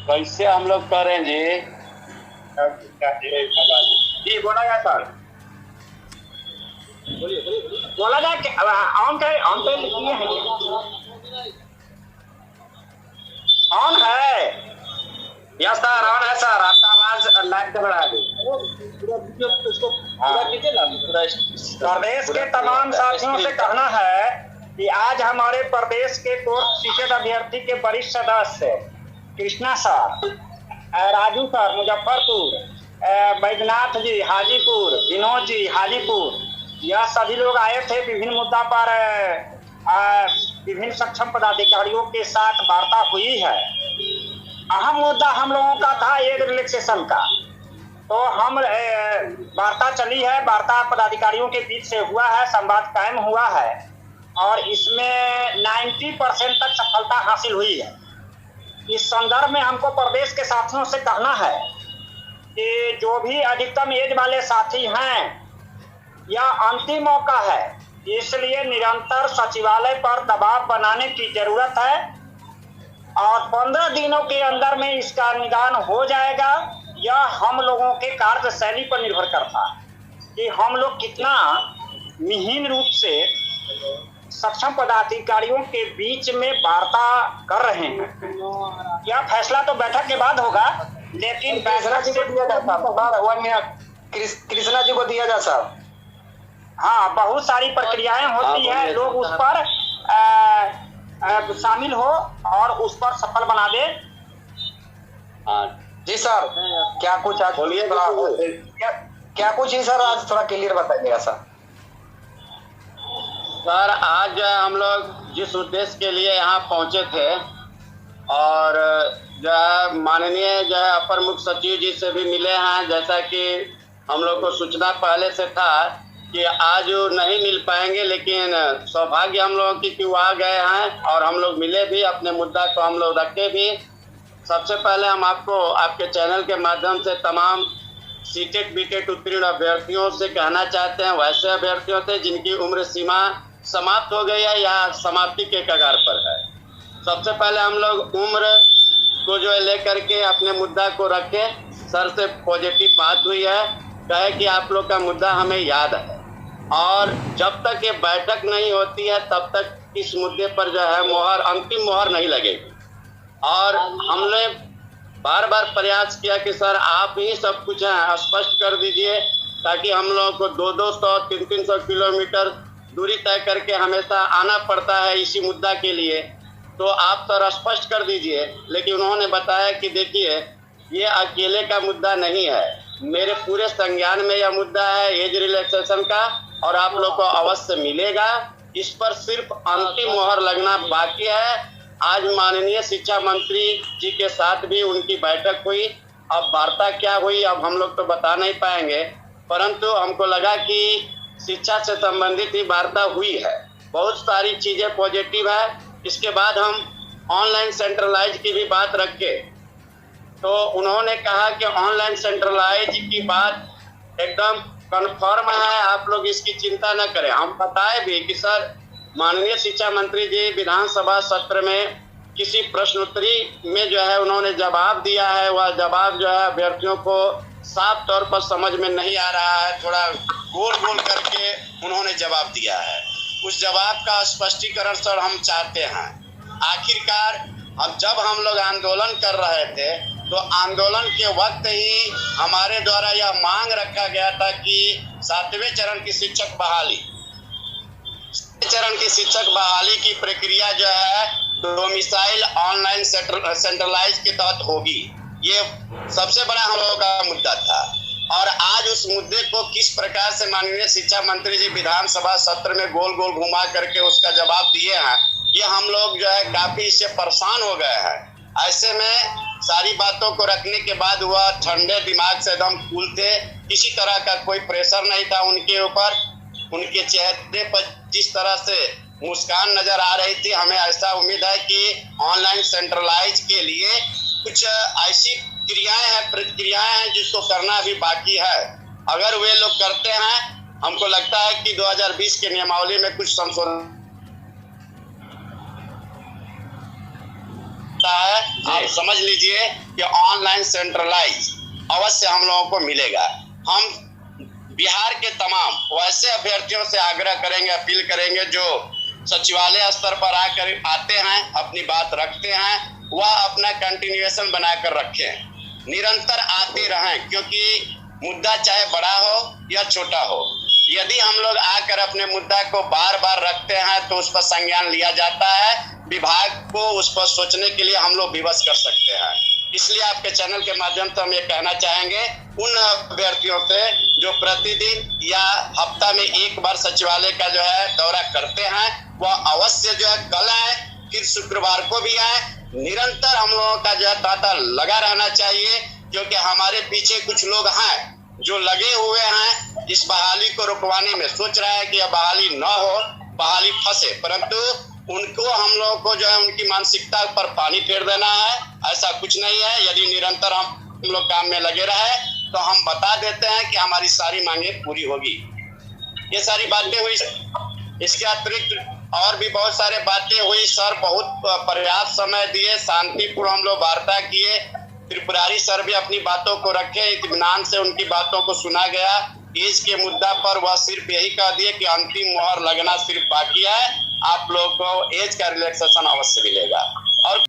कैसे हम लोग करें जी? जी बोला गया सर, बोला जाए कि ऑन पे लिखिए हैं, ऑन है। यस सर, ऑन है सर, आपका आवाज लाइव पे बढ़ा दी। प्रदेश के तमाम साथियों से कहना है कि आज हमारे प्रदेश के कोर्ट सीटेड अभ्यर्थी के वरिष्ठ सदस्य कृष्णा सर, राजू सर मुजफ्फरपुर, बैजनाथ जी हाजीपुर, विनोद जी हाजीपुर, यह सभी लोग आए थे। विभिन्न मुद्दा पर विभिन्न सक्षम पदाधिकारियों के साथ वार्ता हुई है। अहम मुद्दा हम लोगों का था एज रिलैक्सेशन का, तो हम वार्ता चली है, वार्ता पदाधिकारियों के बीच से हुआ है, संवाद कायम हुआ है और इसमें 90% तक सफलता हासिल हुई है। इस संदर्भ में हमको प्रदेश के साथियों से कहना है कि जो भी अधिकतम एज वाले साथी हैं, यह अंतिम मौका है, इसलिए निरंतर सचिवालय पर दबाव बनाने की जरूरत है और 15 दिनों के अंदर में इसका निदान हो जाएगा। यह हम लोगों के कार्यशैली पर निर्भर करता है कि हम लोग कितना मिहीन रूप से सक्षम पदाधिकारियों के बीच में वार्ता कर रहे हैं। यह फैसला तो बैठक के बाद होगा, लेकिन कृष्णा जी को दिया जाता, कृष्णा जी को दिया जाता। हाँ, बहुत सारी प्रक्रियाएं होती है, लोग उस पर शामिल हो और उस पर सफल बना दे। जी सर, क्या कुछ आज बोलिए, क्या कुछ ही सर आज थोड़ा क्लियर बताइएगा सर। सर आज हम लोग जिस उद्देश्य के लिए यहाँ पहुँचे थे और जो है माननीय जो है अपर मुख्य सचिव जी से भी मिले हैं, जैसा कि हम लोग को सूचना पहले से था कि आज नहीं मिल पाएंगे, लेकिन सौभाग्य हम लोगों की कि वो आ गए हैं और हम लोग मिले भी, अपने मुद्दा को हम लोग रखे भी। सबसे पहले हम आपको आपके चैनल के माध्यम से तमाम सीटेट बीटेट उत्तीर्ण अभ्यर्थियों से कहना चाहते हैं, वैसे अभ्यर्थियों से जिनकी उम्र सीमा समाप्त हो गई है या समाप्ति के कगार पर है। सबसे पहले हम लोग उम्र को जो है लेकर के अपने मुद्दा को रखे। सर से पॉजिटिव बात हुई है, कहे कि आप लोग का मुद्दा हमें याद है और जब तक ये बैठक नहीं होती है तब तक इस मुद्दे पर जो है मोहर, अंतिम मोहर नहीं लगेगी। और हमने बार बार प्रयास किया कि सर आप ही सब कुछ स्पष्ट कर दीजिए, ताकि हम लोगों को 200-200 300 किलोमीटर दूरी तय करके हमेशा आना पड़ता है इसी मुद्दा के लिए, तो आप सर स्पष्ट कर दीजिए। लेकिन उन्होंने बताया कि देखिए ये अकेले का मुद्दा नहीं है, मेरे पूरे संज्ञान में यह मुद्दा है एज रिलैक्सेशन का और आप लोग को अवश्य मिलेगा। इस पर सिर्फ अंतिम मोहर लगना बाकी है। आज माननीय शिक्षा मंत्री जी के साथ भी उनकी बैठक हुई। अब वार्ता क्या हुई अब हम लोग तो बता नहीं पाएंगे, परंतु हमको लगा कि शिक्षा से संबंधित ही वार्ता हुई है, बहुत सारी चीजें पॉजिटिव है। इसके बाद हम ऑनलाइन सेंट्रलाइज की भी बात रखे तो उन्होंने कहा कि ऑनलाइन सेंट्रलाइज की बात एकदम कन्फर्म है, आप लोग इसकी चिंता न करें। हम बताए भी कि सर माननीय शिक्षा मंत्री जी विधानसभा सत्र में किसी प्रश्नोत्तरी में जो है उन्होंने जवाब दिया है, वह जवाब जो है अभ्यर्थियों को साफ तौर पर समझ में नहीं आ रहा है, थोड़ा गोल गोल करके उन्होंने जवाब दिया है। उस जवाब का स्पष्टीकरण सर हम चाहते हैं। आखिरकार जब हम लोग आंदोलन कर रहे थे तो आंदोलन के वक्त ही हमारे द्वारा यह मांग रखा गया था कि 7वें चरण की शिक्षक बहाली की प्रक्रिया जो है डोमिसाइल ऑनलाइन सेंट्रलाइज के तहत होगी। ये सबसे बड़ा हम लोगों का मुद्दा था और आज उस मुद्दे को किस प्रकार से माननीय शिक्षा मंत्री जी विधानसभा सत्र में गोल गोल घुमा करके उसका जवाब दिए हैं, ये हम लोग जो है काफी इससे परेशान हो गए हैं। ऐसे में सारी बातों को रखने के बाद वह ठंडे दिमाग से एकदम कूल थे, किसी तरह का कोई प्रेशर नहीं था उनके ऊपर। उनके चेहरे पर जिस तरह से मुस्कान नजर आ रही थी, हमें ऐसा उम्मीद है कि ऑनलाइन सेंट्रलाइज के लिए कुछ ऐसी प्रक्रियाएं हैं जिसको करना भी बाकी है। अगर वे लोग करते हैं, हमको लगता है कि 2020 के नियमावली में कुछ संशोधन सकता है। आप समझ लीजिए कि ऑनलाइन सेंट्रलाइज अवश्य हम लोगों को मिलेगा। हम बिहार के तमाम वैसे अभ्यर्थियों से आग्रह करेंगे, अपील करेंगे जो सचिवालय स्तर पर आते हैं, अपनी बात रखते हैं, वह अपना कंटिन्यूएशन बनाकर रखें, निरंतर आते रहें, क्योंकि मुद्दा चाहे बड़ा हो या छोटा हो, यदि हम लोग आकर अपने मुद्दा को बार बार रखते हैं तो उस पर संज्ञान लिया जाता है। विभाग को उस पर सोचने के लिए हम लोग विवश कर सकते हैं। इसलिए आपके चैनल के माध्यम से हम ये कहना चाहेंगे उन अभ्यर्थियों से जो प्रतिदिन या हफ्ता में एक बार सचिवालय का जो है दौरा करते हैं, वह अवश्य जो है कल आए, फिर शुक्रवार को भी आए। निरंतर हम लोगों का जो है तांता लगा रहना चाहिए, क्योंकि हमारे पीछे कुछ लोग हैं जो लगे हुए हैं इस बहाली को रुकवाने में, सोच रहा है कि यह बहाली न हो, बहाली फंसे, परंतु उनको हम लोगों को जो है उनकी मानसिकता पर पानी फेर देना है। ऐसा कुछ नहीं है। यदि निरंतर हम लोग काम में लगे रहे तो हम बता देते हैं कि हमारी सारी मांगे पूरी होगी। ये सारी बातें हुई। इसके अतिरिक्त और भी बहुत सारे बातें हुई। सर बहुत पर्याप्त समय दिए, शांतिपूर्ण हम लोग वार्ता किए। त्रिपुरारी सर भी अपनी बातों को रखे, इत्मीनान से उनकी बातों को सुना गया। एज के मुद्दा पर वह सिर्फ यही कह दिए कि अंतिम मोहर लगना सिर्फ बाकी है, आप लोग को एज का रिलैक्सेशन अवश्य मिलेगा। और